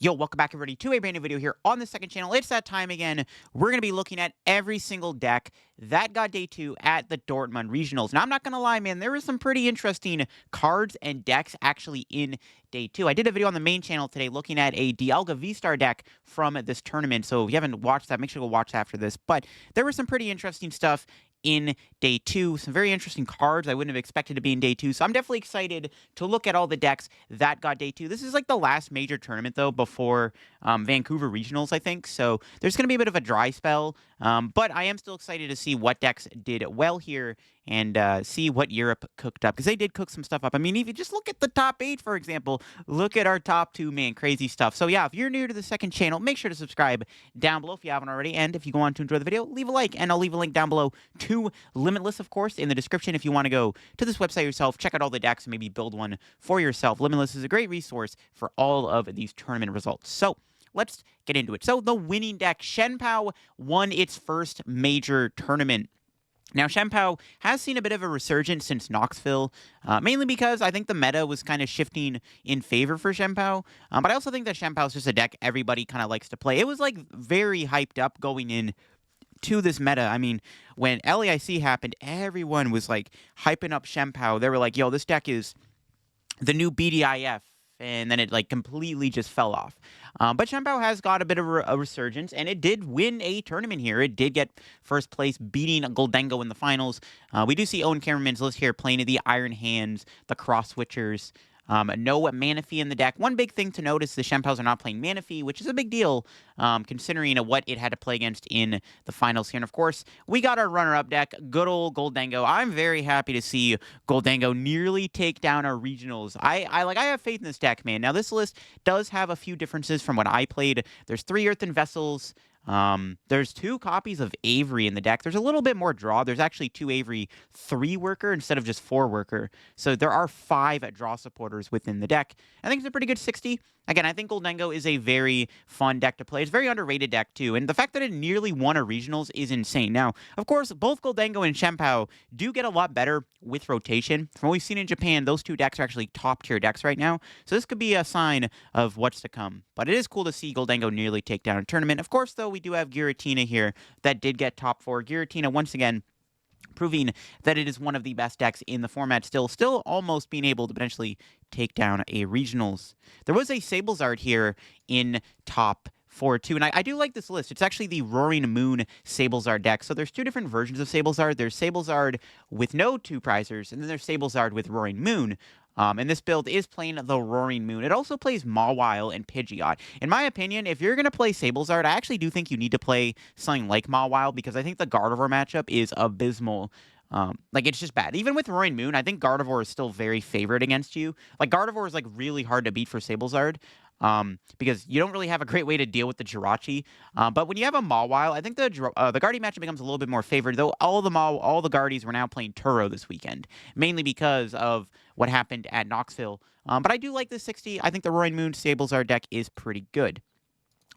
Yo, welcome back everybody to a brand new video here on the second channel. It's that time again. We're going to be looking at every single deck that got day 2 at the Dortmund Regionals. Now, I'm not going to lie, man, there were some pretty interesting cards and decks actually in day 2. I did a video on the main channel today looking at a Dialga V-Star deck from this tournament, so if you haven't watched that, make sure to go watch that after this. But there was some pretty interesting stuff in day 2. Some very interesting cards I wouldn't have expected to be in day 2. So I'm definitely excited to look at all the decks that got day 2. This is like the last major tournament, though, before Vancouver Regionals, I think. So there's going to be a bit of a dry spell. But I am still excited to see what decks did well here and see what Europe cooked up, because they did cook some stuff up. I mean, if you just look at the top 8, for example, look at our top 2, man, crazy stuff. So yeah, if you're new to the second channel, make sure to subscribe down below if you haven't already. And if you go on to enjoy the video, leave a like, and I'll leave a link down below to Limitless, of course, in the description if you want to go to this website yourself, check out all the decks, and maybe build one for yourself. Limitless is a great resource for all of these tournament results. So let's get into it. So the winning deck, Shenpao, won its first major tournament. Now, Shenpao has seen a bit of a resurgence since Knoxville, mainly because I think the meta was kind of shifting in favor for Shenpao. But I also think that Shenpao is just a deck everybody kind of likes to play. It was like very hyped up going in to this meta. I mean, when LAIC happened, everyone was like hyping up Shenpao. They were like, yo, this deck is the new BDIF. And then it like completely just fell off. But Shenpao has got a bit of a resurgence, and it did win a tournament here. It did get first place, beating Goldengo in the finals. We do see Owen Cameraman's list here playing the Iron Hands, the Cross Switchers. No Manaphy in the deck. One big thing to notice, the Shenpaos are not playing Manaphy, which is a big deal, considering what it had to play against in the finals here. And of course, we got our runner-up deck, good old Goldengo. I'm very happy to see Goldengo nearly take down our regionals. I have faith in this deck, man. Now, this list does have a few differences from what I played. There's 3 Earthen Vessels. There's 2 copies of Avery in the deck. There's a little bit more draw. There's actually 2 Avery 3-worker instead of just 4-worker. So there are 5 draw supporters within the deck. I think it's a pretty good 60. Again, I think Goldengo is a very fun deck to play. It's a very underrated deck, too. And the fact that it nearly won a regionals is insane. Now, of course, both Goldengo and Shenpao do get a lot better with rotation. From what we've seen in Japan, those 2 decks are actually top-tier decks right now. So this could be a sign of what's to come. But it is cool to see Goldengo nearly take down a tournament. Of course, though, we do have Giratina here that did get top 4. Giratina, once again, proving that it is one of the best decks in the format still almost being able to potentially take down a regionals. There was a Sablezard here in top 4 too, and I do like this list. It's actually the Roaring Moon Sablezard deck. So there's 2 different versions of Sablezard. There's Sablezard with no 2 prizers, and then there's Sablezard with Roaring Moon. And this build is playing the Roaring Moon. It also plays Mawile and Pidgeot. In my opinion, if you're going to play Sablezard, I actually do think you need to play something like Mawile, because I think the Gardevoir matchup is abysmal. It's just bad. Even with Roaring Moon, I think Gardevoir is still very favored against you. Like, Gardevoir is, like, really hard to beat for Sablezard. Because you don't really have a great way to deal with the Jirachi. But when you have a Mawile, I think the Guardy matchup becomes a little bit more favored, though all the Guardies were now playing Turo this weekend, mainly because of what happened at Knoxville. But I do like this 60. I think the Roaring Moon Sablezard deck is pretty good.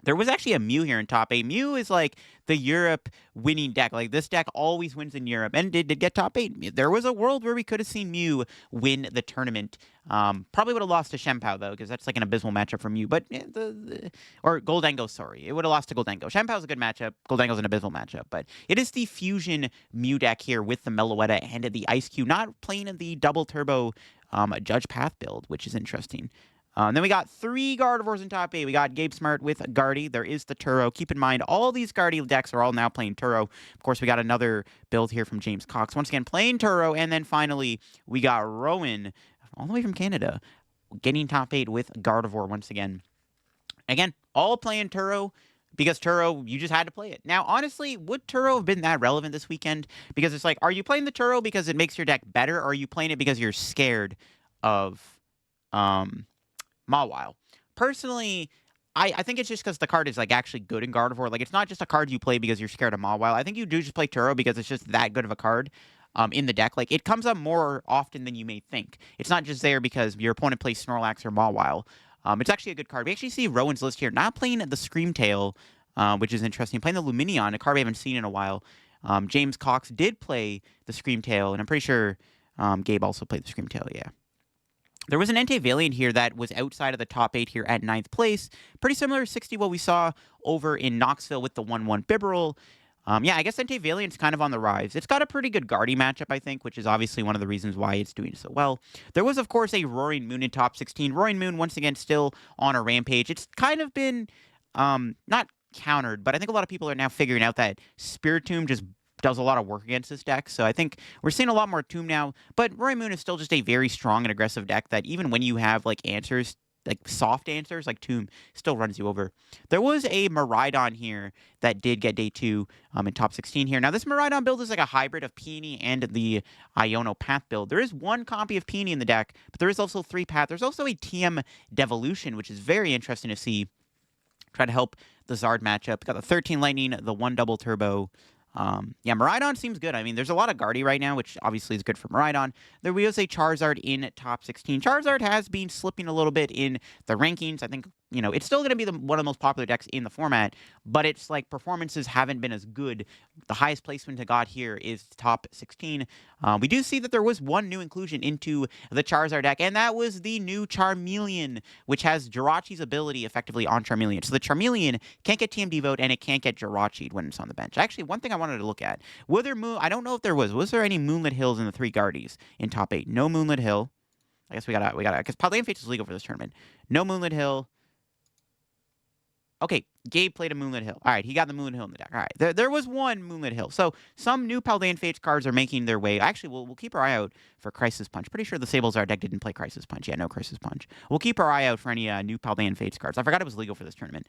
There was actually a Mew here in top 8. Mew is like the Europe winning deck. Like, this deck always wins in Europe, and did get top 8. There was a world where we could have seen Mew win the tournament. Probably would have lost to Shenpao, though, because that's like an abysmal matchup for Mew. But, or Goldengo, sorry. It would have lost to Goldengo. Shenpao's a good matchup. Goldengo's an abysmal matchup. But it is the Fusion Mew deck here with the Meloetta and the Ice Cube, not playing in the double turbo Judge Path build, which is interesting. Then we got 3 Gardevoirs in top 8. We got Gabe Smart with Guardy. There is the Turo. Keep in mind, all these Guardy decks are all now playing Turo. Of course, we got another build here from James Cox. Once again, playing Turo. And then finally, we got Rowan, all the way from Canada, getting top 8 with Gardevoir once again. Again, all playing Turo, because Turo, you just had to play it. Now, honestly, would Turo have been that relevant this weekend? Because it's like, are you playing the Turo because it makes your deck better, or are you playing it because you're scared of Mawile? Personally, I think it's just because the card is like actually good in Gardevoir. Like, it's not just a card you play because you're scared of Mawile. I think you do just play Turo because it's just that good of a card in the deck. Like, it comes up more often than you may think. It's not just there because your opponent plays Snorlax or Mawile. It's actually a good card. We actually see Rowan's list here not playing the Screamtail, which is interesting. Playing the Lumineon, a card we haven't seen in a while. James Cox did play the Screamtail, and I'm pretty sure Gabe also played the Screamtail, yeah. There was an Entei Valiant here that was outside of the top 8 here at ninth place. Pretty similar to 60 what we saw over in Knoxville with the 1-1 Bibarel. Yeah, I guess Entei Valiant's kind of on the rise. It's got a pretty good Guardy matchup, I think, which is obviously one of the reasons why it's doing so well. There was, of course, a Roaring Moon in top 16. Roaring Moon, once again, still on a rampage. It's kind of been, not countered, but I think a lot of people are now figuring out that Spirit Tomb just does a lot of work against this deck. So I think we're seeing a lot more Tomb now, but Roaring Moon is still just a very strong and aggressive deck that even when you have like answers, like soft answers, like Tomb still runs you over. There was a Miraidon here that did get day 2 in top 16 here. Now this Miraidon build is like a hybrid of Peony and the Iono Path build. There is one copy of Peony in the deck, but there is also 3 Path. There's also a TM Devolution, which is very interesting to see. Try to help the Zard matchup. Got the 13 Lightning, the 1 double turbo. Yeah, Miraidon seems good. I mean, there's a lot of Guardy right now, which obviously is good for Miraidon. There was a Charizard in top 16. Charizard has been slipping a little bit in the rankings. I think, you know, it's still going to be one of the most popular decks in the format, but it's like performances haven't been as good. The highest placement it got here is top 16. We do see that there was one new inclusion into the Charizard deck, and that was the new Charmeleon, which has Jirachi's ability effectively on Charmeleon. So the Charmeleon can't get TM devote, and it can't get Jirachi when it's on the bench. Actually, one thing I wanted to look at, I don't know if there was there any Moonlit Hills in the 3 Guardies in top 8? No Moonlit Hill. I guess we gotta, because Paldean Fates is legal for this tournament. No Moonlit Hill. Okay, Gabe played a Moonlit Hill. All right, he got the Moonlit Hill in the deck. All right, there was one Moonlit Hill. So some new Paldean Fates cards are making their way. Actually, we'll keep our eye out for Crisis Punch. Pretty sure the Sablezard deck didn't play Crisis Punch. Yeah, no Crisis Punch. We'll keep our eye out for any new Paldean Fates cards. I forgot it was legal for this tournament.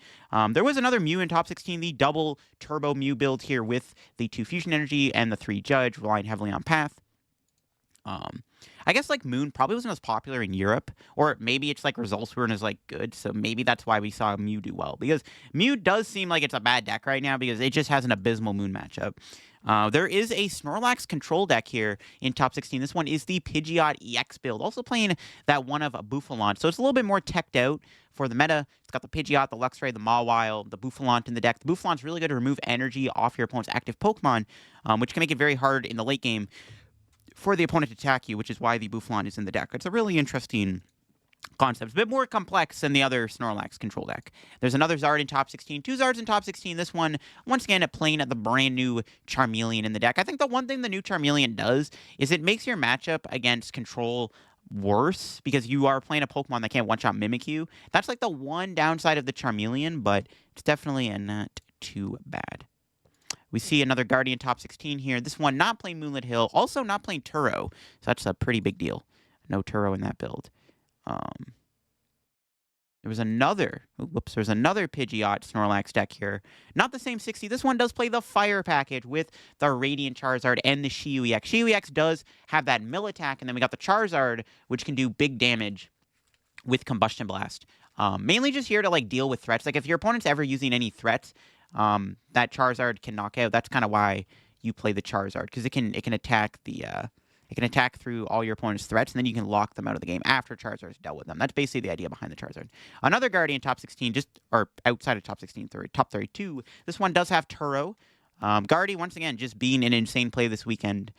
There was another Mew in top 16, the double turbo Mew build here with the 2 Fusion Energy and the 3 Judge, relying heavily on Path. I guess like Moon probably wasn't as popular in Europe, or maybe it's like results weren't as like good, so maybe that's why we saw Mew do well. Because Mew does seem like it's a bad deck right now because it just has an abysmal Moon matchup. There is a Snorlax control deck here in top 16. This one is the Pidgeot EX build, also playing that one of a Bouffalante. So it's a little bit more teched out for the meta. It's got the Pidgeot, the Luxray, the Mawile, the Bouffalante in the deck. The Bouffalante's really good to remove energy off your opponent's active Pokemon, which can make it very hard in the late game for the opponent to attack you, which is why the Bouffalante is in the deck. It's a really interesting concept. It's a bit more complex than the other Snorlax control deck. There's another Zard in top 16. 2 Zards in top 16. This one, once again, playing at the brand new Charmeleon in the deck. I think the one thing the new Charmeleon does is it makes your matchup against control worse because you are playing a Pokemon that can't one-shot Mimikyu. That's like the one downside of the Charmeleon, but it's definitely not too bad. We see another Guardian top 16 here. This one not playing Moonlit Hill, also not playing Turo. So that's a pretty big deal. No Turo in that build. There's another Pidgeot Snorlax deck here. Not the same 60. This one does play the Fire package with the Radiant Charizard and the Shiyu EX. Shiyu EX does have that mill attack, and then we got the Charizard, which can do big damage with Combustion Blast. Mainly just here to like deal with threats. Like if your opponent's ever using any threats, that Charizard can knock out. That's kind of why you play the Charizard, because it can attack through all your opponent's threats, and then you can lock them out of the game after Charizard's dealt with them. That's basically the idea behind the Charizard. Another Guardian top 16, or outside of top 16, top 32. This one does have Turo. Guardy, once again, just being an insane play this weekend.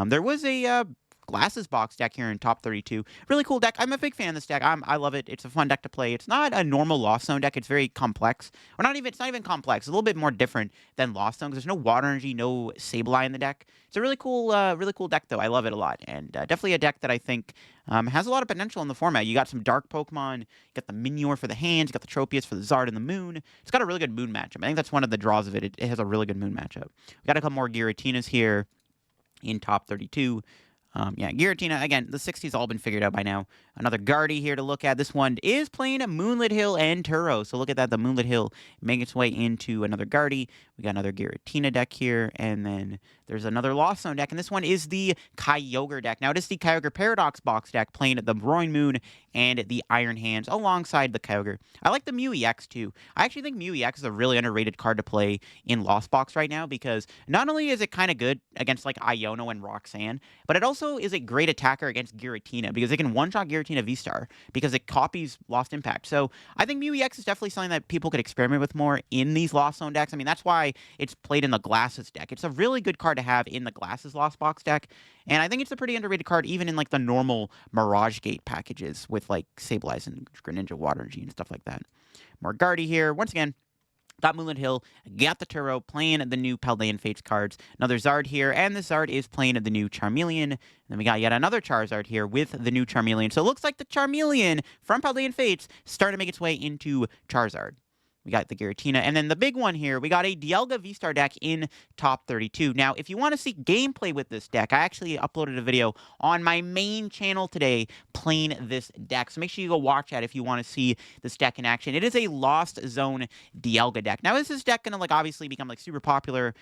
There was a Glasses box deck here in top 32. Really cool deck. I'm a big fan of this deck. I love it. It's a fun deck to play. It's not a normal Lost Zone deck. It's very complex. It's not even complex. It's a little bit more different than Lost Zone because there's no Water Energy, no Sableye in the deck. It's a really cool deck though. I love it a lot, and definitely a deck that I think has a lot of potential in the format. You got some dark Pokemon. You got the Minior for the hands. You got the Tropius for the Zard and the Moon. It's got a really good Moon matchup. I think that's one of the draws of it. It has a really good Moon matchup. We got a couple more Giratinas here in top 32. Yeah, Giratina, again, the 60's all been figured out by now. Another Guardy here to look at. This one is playing a Moonlit Hill and Turo. So look at that, the Moonlit Hill making its way into another Guardy. We got another Giratina deck here, and then there's another Lost Zone deck, and this one is the Kyogre deck. Now, it is the Kyogre Paradox box deck playing the Roaring Moon and the Iron Hands alongside the Kyogre. I like the Mew EX too. I actually think Mew EX is a really underrated card to play in Lost Box right now because not only is it kind of good against like Iono and Roxanne, but it also is a great attacker against Giratina because it can one-shot Giratina Giratina V-Star because it copies Lost Impact. So I think Mew EX is definitely something that people could experiment with more in these Lost Zone decks. I mean, that's why it's played in the Glasses deck. It's a really good card to have in the Glasses Lost Box deck, and I think it's a pretty underrated card even in like the normal Mirage Gate packages with like Sableye and Greninja Water Energy and stuff like that. More Guardy here. Once again, got Moonlit Hill, got the Turo, playing the new Paldean Fates cards. Another Zard here, and the Zard is playing the new Charmeleon. And then we got yet another Charizard here with the new Charmeleon. So it looks like the Charmeleon from Paldean Fates starting to make its way into Charizard. We got the Giratina. And then the big one here, we got a Dialga V-Star deck in top 32. Now, if you want to see gameplay with this deck, I actually uploaded a video on my main channel today playing this deck. So make sure you go watch that if you want to see this deck in action. It is a Lost Zone Dialga deck. Now, is this deck going to, like, obviously become, like, super popular?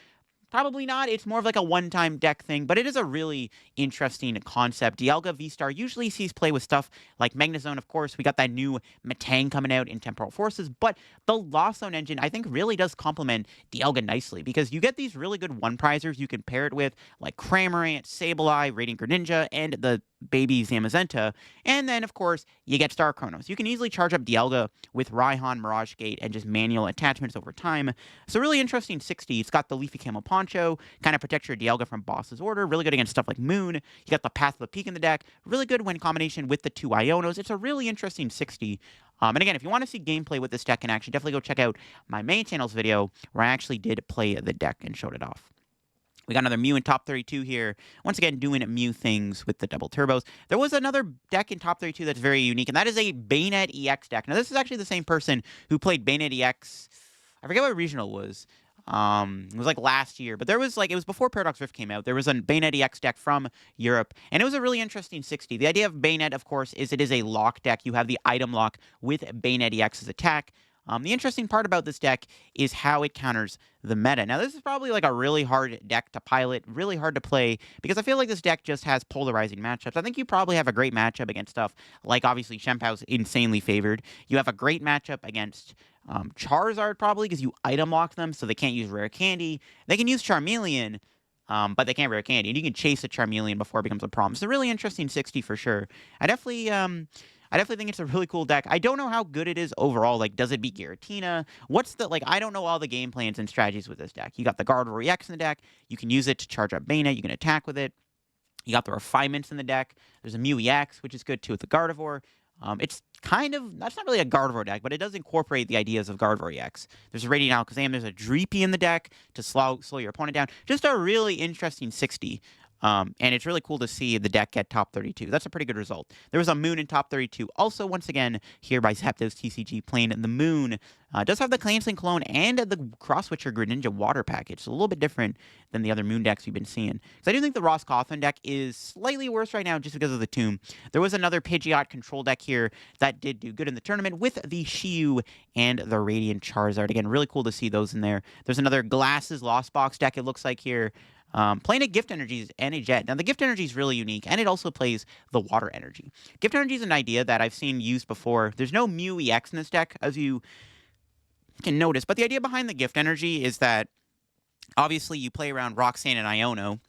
Probably not. It's more of like a one-time deck thing, but it is a really interesting concept. Dialga V-Star usually sees play with stuff like Magnezone, of course. We got that new Metang coming out in Temporal Forces, but the Lost Zone engine, I think, really does complement Dialga nicely because you get these really good one-prizers you can pair it with, like Cramorant, Sableye, Radiant Greninja, and the baby Zamazenta. And then, of course, you get Star Chronos. You can easily charge up Dialga with Raihan, Mirage Gate, and just manual attachments over time. So really interesting 60. It's got the Leafy Camel Poncho, kind of protects your Dialga from Boss's Order. Really good against stuff like Moon. You got the Path of the Peak in the deck. Really good when combination with the two Ionos. It's a really interesting 60. And again, if you want to see gameplay with this deck in action, definitely go check out my main channel's video where I actually did play the deck and showed it off. We got another Mew in top 32 here. Once again, doing Mew things with the double turbos. There was another deck in top 32 that's very unique, and that is a Bayonet EX deck. Now, this is actually the same person who played Bayonet EX. I forget what regional it was. It was like last year, but there was like, it was before Paradox Rift came out. There was a Bayonet EX deck from Europe, and it was a really interesting 60. The idea of Bayonet, of course, is it is a lock deck. You have the item lock with Bayonet EX's attack. The interesting part about this deck is how it counters the meta. Now, this is probably like a really hard deck to pilot, really hard to play, because I feel like this deck just has polarizing matchups. I think you probably have a great matchup against stuff like, obviously, Shempo's insanely favored. You have a great matchup against Charizard, probably, because you item lock them, so they can't use Rare Candy. They can use Charmeleon, but they can't Rare Candy, and you can chase a Charmeleon before it becomes a problem. It's a really interesting 60 for sure. I definitely think it's a really cool deck. I don't know how good it is overall. Like, does it beat Giratina? What's the, like, I don't know all the game plans and strategies with this deck. You got the Gardevoir EX in the deck. You can use it to charge up Bayonet. You can attack with it. You got the refinements in the deck. There's a Mew EX, which is good too with the Gardevoir. It's kind of, that's not really a Gardevoir deck, but it does incorporate the ideas of Gardevoir EX. There's a Radiant Alakazam. There's a Dreepy in the deck to slow your opponent down. Just a really interesting 60. And it's really cool to see the deck get top 32. That's a pretty good result. There was a Moon in top 32. Also, once again, here by Zapdos TCG playing the Moon. Does have the Clansling Clone and the Cross-Switcher Greninja Water package. So a little bit different than the other Moon decks we've been seeing. So I do think the Ross Cawthon deck is slightly worse right now just because of the Tomb. There was another Pidgeot control deck here that did do good in the tournament with the Shiyu and the Radiant Charizard. Again, really cool to see those in there. There's another Glasses Lost Box deck, it looks like here. Playing a Gift Energies and a Jet. Now, the Gift Energy is really unique, and it also plays the Water Energy. Gift Energy is an idea that I've seen used before. There's no Mew EX in this deck, as you can notice, but the idea behind the Gift Energy is that, obviously, you play around Roxanne and Iono,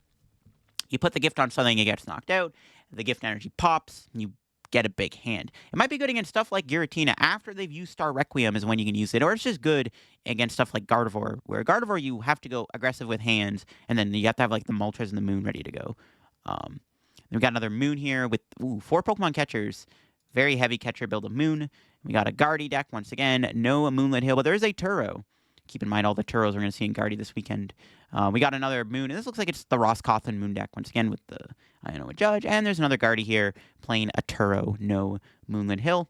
you put the gift on something, it gets knocked out, the Gift Energy pops, and you get a big hand. It might be good against stuff like Giratina. After they've used Star Requiem is when you can use it, or it's just good against stuff like Gardevoir, where Gardevoir you have to go aggressive with hands, and then you have to have like the Moltres and the Moon ready to go. Then we got another Moon here with 4 Pokemon catchers. Very heavy catcher build of Moon. We got a Guardy deck once again. No Moonlit Hill, but there is a Turo. Keep in mind all the Turos we're going to see in Guardy this weekend. We got another Moon, and this looks like it's the Ross Cawthon Moon deck once again with the a Judge. And there's another Guardy here playing a Turo, no Moonlit Hill.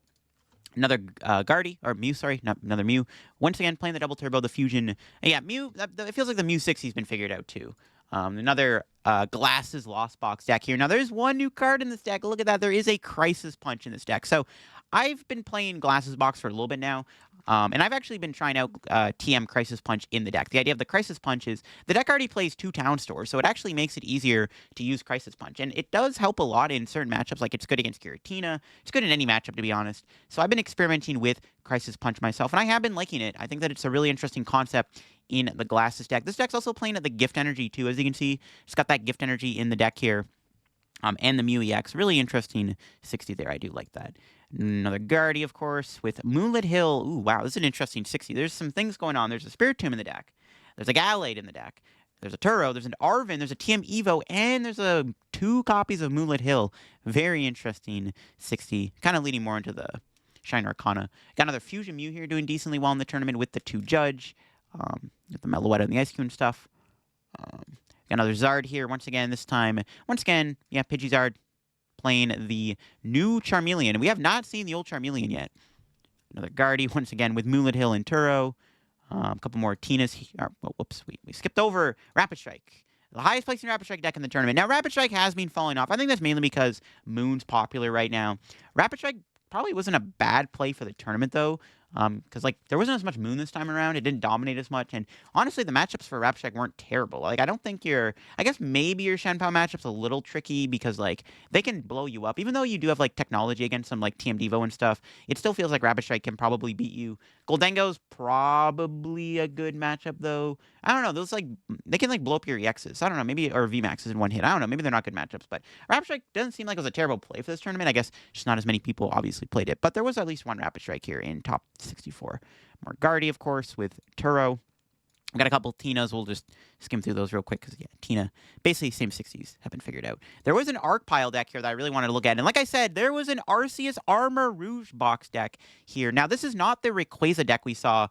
Another Guardy, or Mew, sorry, not another Mew. Once again playing the Double Turbo, the Fusion. And yeah, Mew, it feels like the Mew 60's been figured out too. Another Glasses Lost Box deck here. Now, there's one new card in this deck. Look at that. There is a Crisis Punch in this deck. So, I've been playing Glasses Box for a little bit now, and I've actually been trying out TM Crisis Punch in the deck. The idea of the Crisis Punch is the deck already plays 2 Town Stores, so it actually makes it easier to use Crisis Punch. And it does help a lot in certain matchups, like it's good against Giratina. It's good in any matchup, to be honest. So, I've been experimenting with Crisis Punch myself, and I have been liking it. I think that it's a really interesting concept in the Glasses deck. This deck's also playing at the Gift Energy, too, as you can see. It's got that Gift Energy in the deck here. And the Mew EX. Really interesting 60 there. I do like that. Another Guardy, of course, with Moonlit Hill. Ooh, wow, this is an interesting 60. There's some things going on. There's a Spiritomb in the deck. There's a Gallade in the deck. There's a Turo. There's an Arven. There's a TM Evo. And there's two copies of Moonlit Hill. Very interesting 60. Kind of leading more into the Shine Arcana. Got another Fusion Mew here doing decently well in the tournament with the 2 Judge. Got the Meloetta and the Ice Cube stuff. Got another Zard here once again. This time, yeah, Pidgeysard playing the new Charmeleon. We have not seen the old Charmeleon yet. Another Guardy once again with Moonlit Hill and Turo. A couple more Tinas. Whoops, we skipped over Rapid Strike. The highest placing Rapid Strike deck in the tournament. Now, Rapid Strike has been falling off. I think that's mainly because Moon's popular right now. Rapid Strike probably wasn't a bad play for the tournament, though. Because, there wasn't as much Moon this time around. It didn't dominate as much. And, honestly, the matchups for Rapid Strike weren't terrible. I don't think I guess maybe your Shenpao matchup's a little tricky because, they can blow you up. Even though you do have, technology against some, TM Devo and stuff, it still feels like Rapid Strike can probably beat you. Goldengo's probably a good matchup, though. I don't know. Those, they can, blow up your EXs. I don't know. Maybe, or VMAXs in one hit. I don't know. Maybe they're not good matchups. But Rapid Strike doesn't seem like it was a terrible play for this tournament. I guess just not as many people obviously played it. But there was at least one Rapid Strike here in top 64. More Guardy, of course, with Turo. We got a couple Tinas. We'll just skim through those real quick because, yeah, Tina, basically same 60s have been figured out. There was an Arc Pile deck here that I really wanted to look at. And like I said, there was an Arceus Armor Rouge box deck here. Now, this is not the Rayquaza deck we saw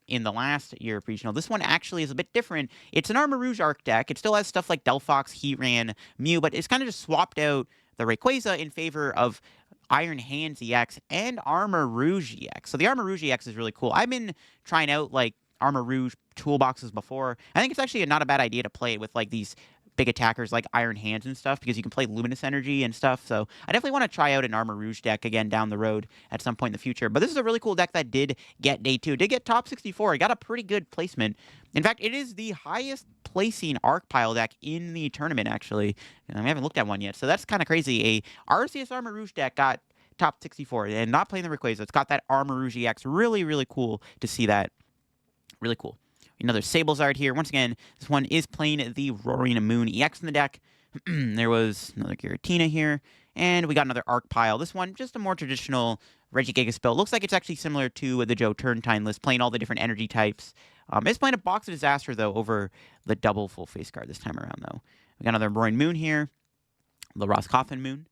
in the last Europe Regional. This one actually is a bit different. It's an Armor Rouge Arc deck. It still has stuff like Delphox, Heatran, Mew, but it's kind of just swapped out the Rayquaza in favor of Iron Hands EX and Armor Rouge EX. So the Armor Rouge EX is really cool. I've been trying out Armor Rouge toolboxes before. I think it's actually not a bad idea to play it with these big attackers like Iron Hands and stuff because you can play Luminous Energy and stuff. So I definitely want to try out an Armor Rouge deck again down the road at some point in the future. But this is a really cool deck that did get day 2. It did get top 64. It got a pretty good placement. In fact, it is the highest placing Arc Pile deck in the tournament, actually. And I haven't looked at one yet. So that's kind of crazy. A Arceus Armor Rouge deck got top 64 and not playing the Rayquaza. It's got that Armor Rouge EX. Really, really cool to see that. Really cool. Another Sablezard here. Once again, this one is playing the Roaring Moon EX in the deck. There was another Giratina here. And we got another Arc Pile. This one, just a more traditional Regigigas build. Looks like it's actually similar to the Joe Turntine list, playing all the different energy types. It's playing a Box of Disaster, though, over the double full face card this time around, though. We got another Roaring Moon here. The Roscoffin Moon.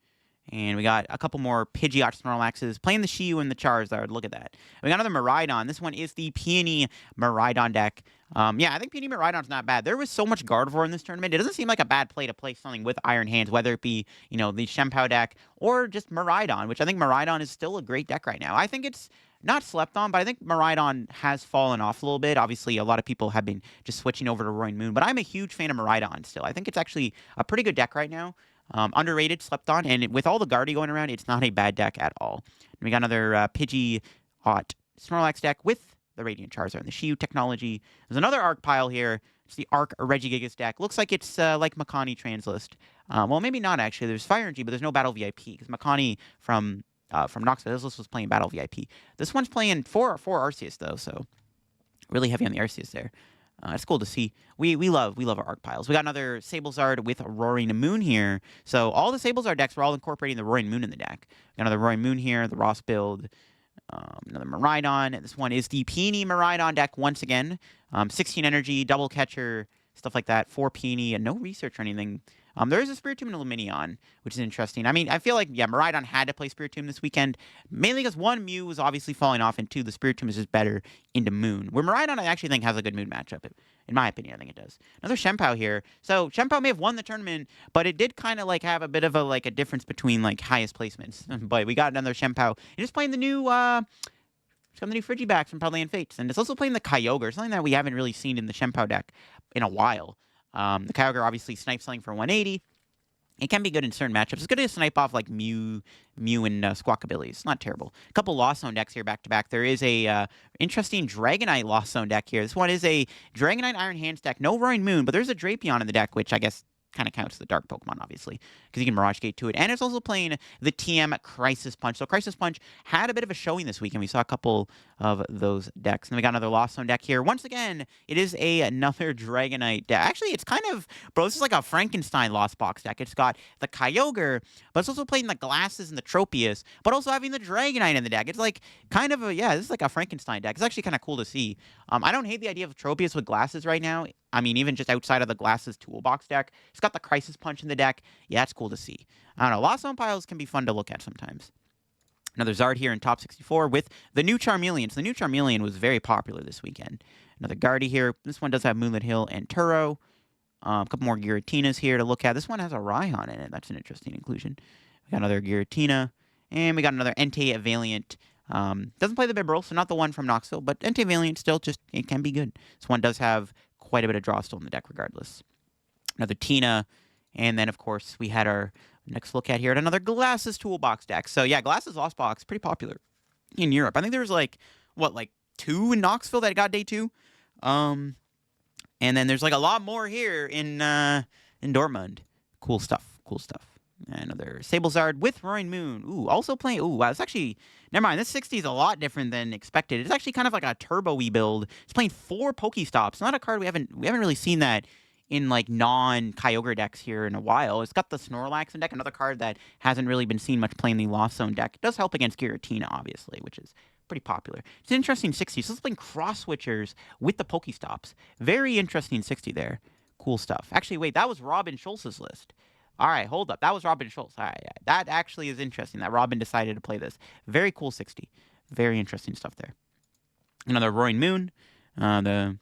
And we got a couple more Pidgeot Snorlaxes playing the Shiyu and the Charizard. Look at that. We got another Miraidon. This one is the Peony Miraidon deck. Yeah, I think Peony Miraidon's not bad. There was so much Gardevoir in this tournament. It doesn't seem like a bad play to play something with Iron Hands, whether it be, the Shenpao deck or just Miraidon, which I think Miraidon is still a great deck right now. I think it's not slept on, but I think Miraidon has fallen off a little bit. Obviously, a lot of people have been just switching over to Roaring Moon, but I'm a huge fan of Miraidon still. I think it's actually a pretty good deck right now. Underrated, slept on, and with all the Guardy going around, it's not a bad deck at all. And we got another Pidgeot Snorlax deck with the Radiant Charizard and the Shiyu technology. There's another Arc Pile here. It's the Arc Regigigas deck. Looks like it's like Makani Translist. Well, maybe not, actually. There's Fire Energy, but there's no Battle VIP, because Makani from Knoxville, his list was playing Battle VIP. This one's playing 4 Arceus, though, so really heavy on the Arceus there. It's cool to see. We love our Arc Piles. We got another Sablezard with Roaring Moon here. So all the Sablezard decks were all incorporating the Roaring Moon in the deck. Got another Roaring Moon here, the Ross build. Another Miraidon. This one is the Peony Miraidon deck once again. 16 energy, double catcher, stuff like that. 4 Peony, and no research or anything. There is a Spiritomb and Lumineon, which is interesting. I mean, I feel like, yeah, Miraidon had to play Spiritomb this weekend, mainly because 1, Mew was obviously falling off, and 2, the Spiritomb is just better into Moon. Where Miraidon, I actually think, has a good Moon matchup. In my opinion, I think it does. Another Shenpao here. So, Shenpao may have won the tournament, but it did kind of, have a bit of a difference between, highest placements. But we got another Shenpao. It is playing the new, it's got the new Frigibacks from Probably Fates, and it's also playing the Kyogre, something that we haven't really seen in the Shenpao deck in a while. The Kyogre obviously snipes something for 180. It can be good in certain matchups. It's good to snipe off Mew and Squawkabilly. It's not terrible. A couple Lost Zone decks here back to back. There is a interesting Dragonite Lost Zone deck here. This one is a Dragonite Iron Hands deck. No Roaring Moon, but there's a Drapion in the deck, which I guess kind of counts the dark Pokemon, obviously, because you can Mirage Gate to it. And it's also playing the TM Crisis Punch. So Crisis Punch had a bit of a showing this weekend. We saw a couple of those decks. And we got another Lost Zone deck here. Once again, it is another Dragonite deck. Actually, it's kind of, bro, this is like a Frankenstein Lost Box deck. It's got the Kyogre, but it's also playing the Glasses and the Tropius, but also having the Dragonite in the deck. It's like kind of a, yeah, this is like a Frankenstein deck. It's actually kind of cool to see. I don't hate the idea of Tropius with Glasses right now. I mean, even just outside of the Glasses toolbox deck, it's got the Crisis Punch in the deck. Yeah, it's cool to see. I don't know. Lost Zone piles can be fun to look at sometimes. Another Zard here in top 64 with the new Charmeleon. So the new Charmeleon was very popular this weekend. Another Guardy here. This one does have Moonlit Hill and Turo. A couple more Giratinas here to look at. This one has a Raihan in it. That's an interesting inclusion. We got another Giratina. And we got another Entei Valiant. Doesn't play the Bibarel, so not the one from Knoxville, but Entei Valiant still just, it can be good. This one does have quite a bit of draw still in the deck regardless. Another Tina, and then, of course, we had our next look at here at another Glasses Toolbox deck. So, yeah, Glasses Lost Box, pretty popular in Europe. I think there was, like, what, like 2 in Knoxville that got day 2? And then there's, like, a lot more here in Dortmund. Cool stuff, cool stuff. Another Sablezard with Roaring Moon. Ooh, also playing... Ooh, wow, it's actually... Never mind, this 60 is a lot different than expected. It's actually kind of like a turbo-y build. It's playing 4 Pokestops. Not a card we haven't really seen that in, like, non-Kyogre decks here in a while. It's got the Snorlax in deck, another card that hasn't really been seen much playing the Lost Zone deck. It does help against Giratina, obviously, which is pretty popular. It's an interesting 60. So it's playing cross-switchers with the Pokestops. Very interesting 60 there. Cool stuff. Actually, wait, that was Robin Schultz's list. All right, hold up. That was Robin Schultz. All right, yeah. That actually is interesting that Robin decided to play this. Very cool 60. Very interesting stuff there. Another Roaring Moon, the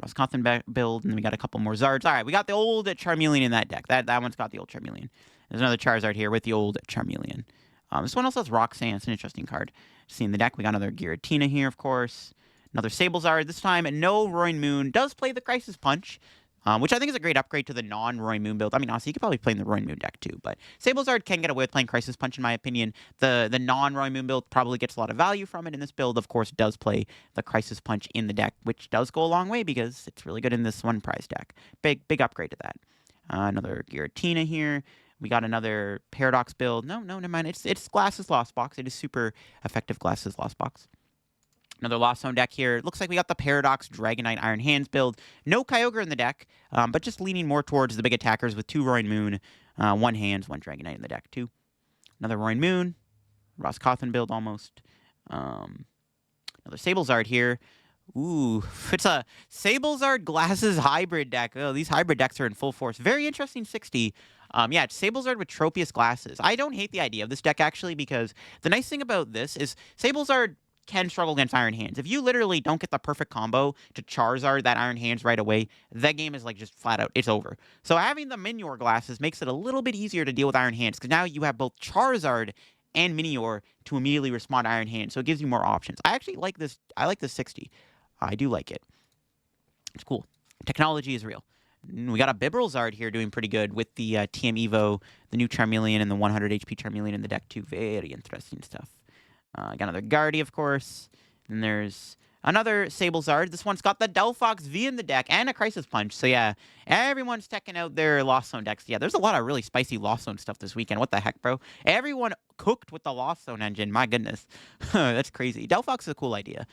Roscothan build, and then we got a couple more Zards. All right, we got the old Charmeleon in that deck. That one's got the old Charmeleon. There's another Charizard here with the old Charmeleon. This one also has Roxanne. It's an interesting card. See in the deck, we got another Giratina here, of course. Another Sablezard. This time, no Roaring Moon. Does play the Crisis Punch. Which I think is a great upgrade to the non-Roaring Moon build. I mean, honestly, you could probably play in the Roaring Moon deck too, but Sablezard can get away with playing Crisis Punch, in my opinion. The non-Roaring Moon build probably gets a lot of value from it, and this build, of course, does play the Crisis Punch in the deck, which does go a long way because it's really good in this one prize deck. Big upgrade to that. Another Giratina here. We got another Paradox build. No, never mind. It's Glasses Lost Box. It is super effective Glasses Lost Box. Another Lost Zone deck here. Looks like we got the Paradox Dragonite Iron Hands build. No Kyogre in the deck, but just leaning more towards the big attackers with 2 Roaring Moon, 1 Hands, 1 Dragonite in the deck too. Another Roaring Moon. Roscothan build almost. Another Sablezard here. Ooh, it's a Sablezard Glasses hybrid deck. Oh, these hybrid decks are in full force. Very interesting 60. Yeah, it's Sablezard with Tropius Glasses. I don't hate the idea of this deck, actually, because the nice thing about this is Sablezard can struggle against Iron Hands. If you literally don't get the perfect combo to Charizard that Iron Hands right away, that game is like just flat out, it's over. So having the Minior Glasses makes it a little bit easier to deal with Iron Hands, because now you have both Charizard and Minior to immediately respond to Iron Hands, so it gives you more options. I actually like this. I like this 60. I do like it. It's cool. Technology is real. We got a Bibarel Zard here doing pretty good with the TM Evo, the new Charmeleon, and the 100 HP Charmeleon in the deck too. Very interesting stuff. Got another Guardy, of course. And there's another Sablezard. This one's got the Delphox V in the deck and a Crisis Punch. So, yeah, everyone's checking out their Lost Zone decks. Yeah, there's a lot of really spicy Lost Zone stuff this weekend. What the heck, bro? Everyone cooked with the Lost Zone engine. My goodness. That's crazy. Delphox is a cool idea.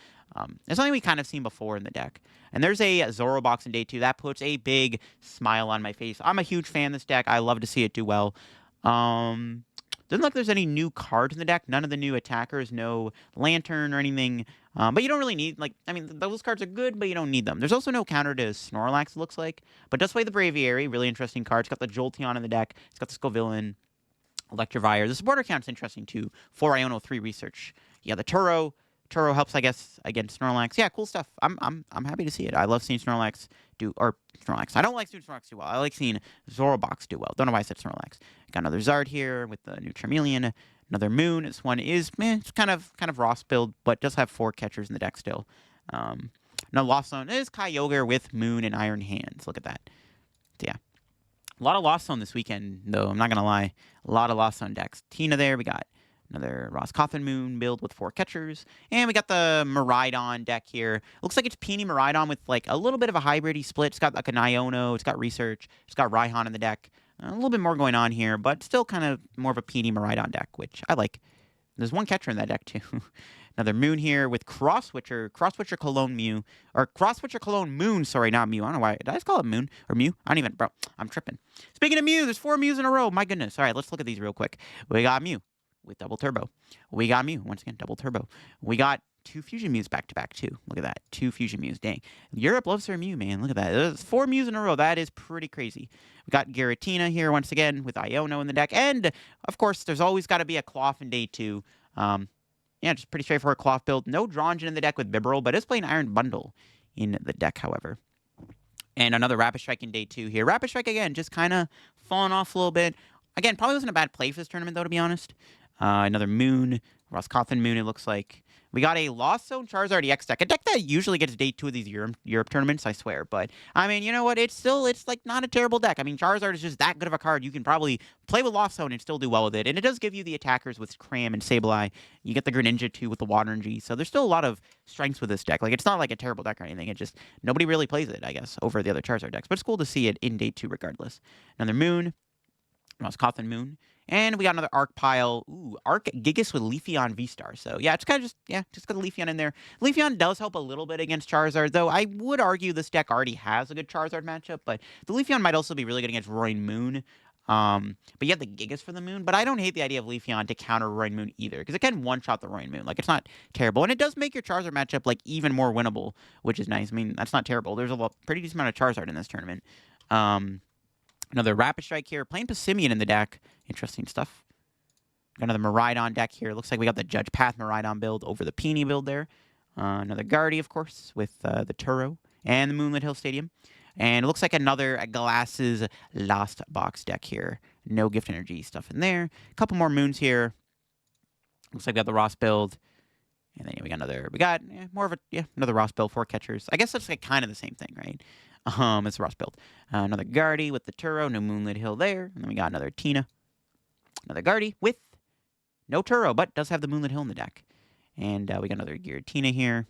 It's something we kind of seen before in the deck. And there's a Zoro box in day 2. That puts a big smile on my face. I'm a huge fan of this deck. I love to see it do well. Doesn't look like there's any new cards in the deck. None of the new attackers, no Lantern or anything. But you don't really need, like, I mean, those cards are good, but you don't need them. There's also no counter to Snorlax, it looks like. But does play the Braviary, really interesting card. It's got the Jolteon in the deck. It's got the Scovillain, Electivire. The supporter count's interesting, too, for Iono 3 research. Yeah, the Turo helps, I guess, against Snorlax. Yeah, cool stuff. I'm happy to see it. I love seeing Snorlax do, or Snorlax. I don't like seeing Snorlax do well. I like seeing Zorobox do well. Don't know why I said Snorlax. Got another Zard here with the new Charmeleon. Another Moon. This one is, it's kind of Ross build, but does have 4 catchers in the deck still. No Lost Zone is Kyogre with Moon and Iron Hands. Look at that. So, yeah. A lot of Lost Zone this weekend, though. I'm not going to lie. A lot of Lost Zone decks. Tina there. We got Another Roscothan Moon build with 4 catchers. And we got the Miraidon deck here. Looks like it's Peony Miraidon with like a little bit of a hybrid-y split. It's got like an Iono, it's got Research, it's got Raihan in the deck. A little bit more going on here, but still kind of more of a Peony Miraidon deck, which I like. There's 1 catcher in that deck too. Another Moon here with Crosswitcher Cologne Mew, or Crosswitcher Cologne Moon, sorry, not Mew. I don't know why. Did I just call it Moon or Mew? I don't even, bro, I'm tripping. Speaking of Mew, there's 4 Mews in a row. My goodness. All right, let's look at these real quick. We got Mew with double turbo. We got Mew, once again, double turbo. We got 2 Fusion Mews back to back too. Look at that, 2 Fusion Mews. Dang, Europe loves their Mew, man. Look at that. There's 4 Mews in a row. That is pretty crazy. We got Giratina here once again with Iono in the deck, and of course, there's always got to be a Cloth in day 2. Yeah, just pretty straightforward Cloth build. No Dronjin in the deck with Bibarel, but is playing Iron Bundle in the deck, however. And another Rapid Strike in day 2 here. Rapid Strike, again, just kind of falling off a little bit. Again, probably wasn't a bad play for this tournament, though, to be honest. Another Moon, Roscothan Moon, it looks like. We got a Lost Zone Charizard EX deck, a deck that usually gets day 2 of these Europe tournaments, I swear. But, I mean, you know what? It's like not a terrible deck. I mean, Charizard is just that good of a card. You can probably play with Lost Zone and still do well with it. And it does give you the attackers with Cram and Sableye. You get the Greninja, too, with the Water Energy. So there's still a lot of strengths with this deck. Like, it's not like a terrible deck or anything. It just, nobody really plays it, I guess, over the other Charizard decks. But it's cool to see it in day 2 regardless. Another Moon, Roscothan Moon. And we got another Arc Pile. Ooh, Arc Gigas with Leafeon V-Star. So, yeah, it's kind of just got a Leafeon in there. Leafeon does help a little bit against Charizard, though I would argue this deck already has a good Charizard matchup, but the Leafeon might also be really good against Roaring Moon. But you have the Gigas for the Moon, but I don't hate the idea of Leafeon to counter Roaring Moon either, because it can one-shot the Roaring Moon. Like, it's not terrible, and it does make your Charizard matchup, like, even more winnable, which is nice. I mean, that's not terrible. There's a pretty decent amount of Charizard in this tournament. Another Rapid Strike here. Playing Passimian in the deck. Interesting stuff. Got another Miraidon deck here. Looks like we got the Judge Path Miraidon build over the Peony build there. Another Guardy, of course, with the Turo and the Moonlit Hill Stadium. And it looks like another Glasses Lost Box deck here. No Gift Energy stuff in there. A couple more Moons here. Looks like we got the Ross build. And then we got another Ross build, 4 catchers. I guess that's like kind of the same thing, right? It's the Ross build. Another Guardy with the Turo, no Moonlit Hill there. And then we got another Tina. Another Guardy with no Turo, but does have the Moonlit Hill in the deck. And we got another Giratina here.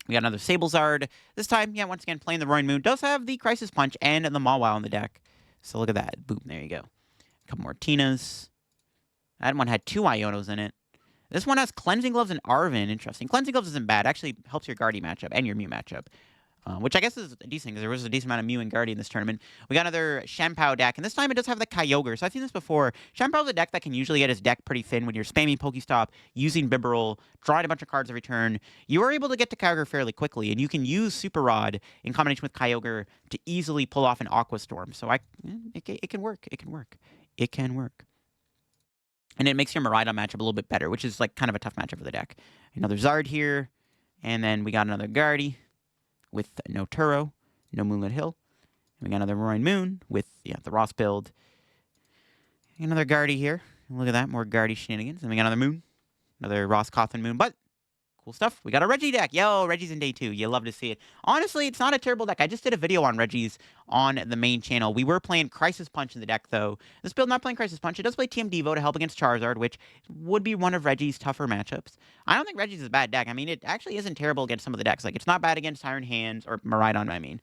We got another Sablezard. This time, yeah, once again, playing the Roaring Moon. Does have the Crisis Punch and the Mawile in the deck. So look at that. Boom, there you go. A couple more Tinas. That one had 2 Ionos in it. This one has Cleansing Gloves and Arven. Interesting. Cleansing Gloves isn't bad. Actually helps your Guardy matchup and your Mew matchup. Which I guess is decent, because there was a decent amount of Mew and Guardy in this tournament. We got another Shampoo deck, and this time it does have the Kyogre. So I've seen this before. Shampoo's a deck that can usually get his deck pretty thin when you're spamming Pokestop, using Bibarel, drawing a bunch of cards every turn. You are able to get to Kyogre fairly quickly, and you can use Super Rod in combination with Kyogre to easily pull off an Aqua Storm. So it can work. It can work. It can work. And it makes your Miraidon matchup a little bit better, which is like kind of a tough matchup for the deck. Another Zard here, and then we got another Guardy with no Turo, no Moonlit Hill. And we got another Roaring Moon with the Ross build. Another Guardy here. Look at that, more Guardy shenanigans. And we got another Moon, another Roscothan Moon. But cool stuff. We got a Reggie deck. Yo, Reggie's in day 2. You love to see it. Honestly, it's not a terrible deck. I just did a video on Reggie's on the main channel. We were playing Crisis Punch in the deck, though. This build not playing Crisis Punch. It does play TM Devo to help against Charizard, which would be one of Reggie's tougher matchups. I don't think Reggie's is a bad deck. I mean, it actually isn't terrible against some of the decks. Like, it's not bad against Iron Hands, or Miraidon, I mean.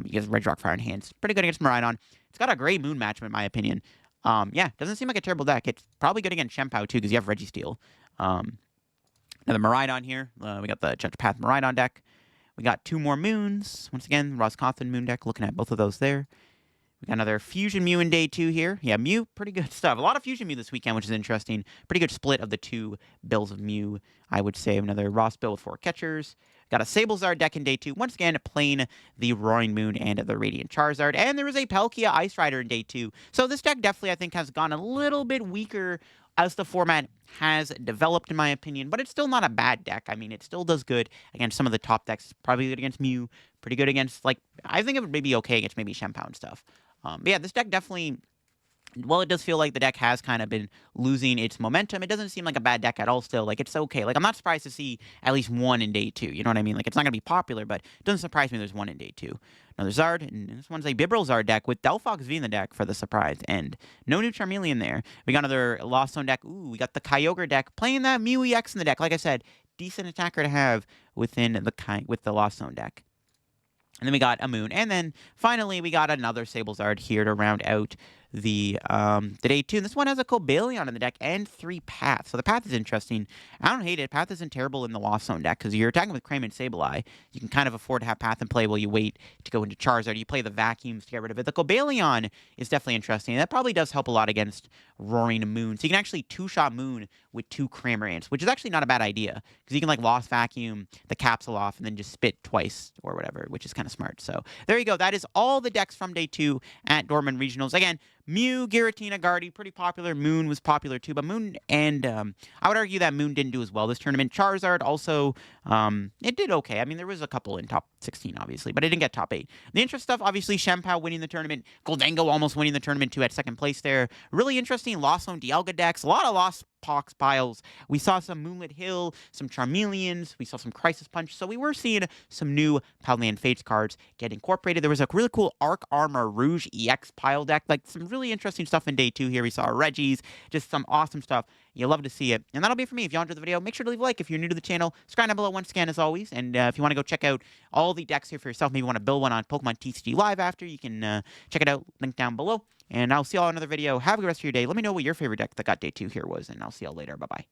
You get Regirock for Iron Hands. Pretty good against Miraidon. It's got a great Moon matchup, in my opinion. Yeah, doesn't seem like a terrible deck. It's probably good against Shampoo, too, because you have Registeel. Another Miraidon here. We got the Judge Path Miraidon deck. We got 2 more Moons. Once again, Roscothan Moon deck. Looking at both of those there. We got another Fusion Mew in day 2 here. Yeah, Mew, pretty good stuff. A lot of Fusion Mew this weekend, which is interesting. Pretty good split of the 2 builds of Mew, I would say. Another Ross build with 4 catchers. Got a Sablezard deck in day 2. Once again, playing the Roaring Moon and the Radiant Charizard. And there is a Palkia Ice Rider in day 2. So this deck definitely, I think, has gone a little bit weaker as the format has developed, in my opinion. But it's still not a bad deck. I mean, it still does good against some of the top decks. Probably good against Mew. Pretty good against, like, I think it would maybe okay against maybe Shampoo and stuff. But yeah, this deck definitely Well, it does feel like the deck has kind of been losing its momentum. It doesn't seem like a bad deck at all still. Like, it's okay. Like, I'm not surprised to see at least one in day 2. You know what I mean? Like, it's not going to be popular, but it doesn't surprise me there's one in day 2. Another Zard, and this one's a Bibrel Zard deck with Delphox V in the deck for the surprise end. No new Charmeleon there. We got another Lost Zone deck. Ooh, we got the Kyogre deck playing that Mew EX in the deck. Like I said, decent attacker to have within with the Lost Zone deck. And then we got a Moon. And then finally, we got another Sablezard here to round out the day 2. And this one has a Cobalion in the deck and 3 Paths. So the Path is interesting. I don't hate it. Path isn't terrible in the Lost Zone deck because you're attacking with Crane and Sableye. You can kind of afford to have Path in play while you wait to go into Charizard. You play the Vacuums to get rid of it. The Cobalion is definitely interesting. That probably does help a lot against Roaring Moon. So you can actually 2-shot Moon with 2 Cramorants, which is actually not a bad idea because you can like Lost Vacuum the capsule off and then just spit twice or whatever, which is kind of smart. So there you go. That is all the decks from day 2 at Dortmund Regionals. Again, Mew, Giratina, Guardy, pretty popular. Moon was popular too, but Moon and I would argue that Moon didn't do as well this tournament. Charizard also, it did okay. I mean, there was a couple in top 16, obviously, but it didn't get top 8. The interest stuff, obviously, Shempao winning the tournament, Goldango almost winning the tournament too at 2nd place there. Really interesting Lost Zone Dialga decks, a lot of Lost Pox piles. We saw some Moonlit Hill, some Charmeleons, we saw some Crisis Punch, so we were seeing some new Paladin Fates cards get incorporated. There was a really cool Arc Armor Rouge EX pile deck, like some really interesting stuff in day 2 here. We saw Reggies, just some awesome stuff. You'll love to see it. And that'll be it for me. If you enjoyed the video, make sure to leave a like if you're new to the channel. Subscribe down below, one scan as always. And if you want to go check out all the decks here for yourself, maybe you want to build one on Pokemon TCG Live after, you can check it out, link down below. And I'll see y'all in another video. Have a good rest of your day. Let me know what your favorite deck that got day 2 here was, and I'll see y'all later. Bye-bye.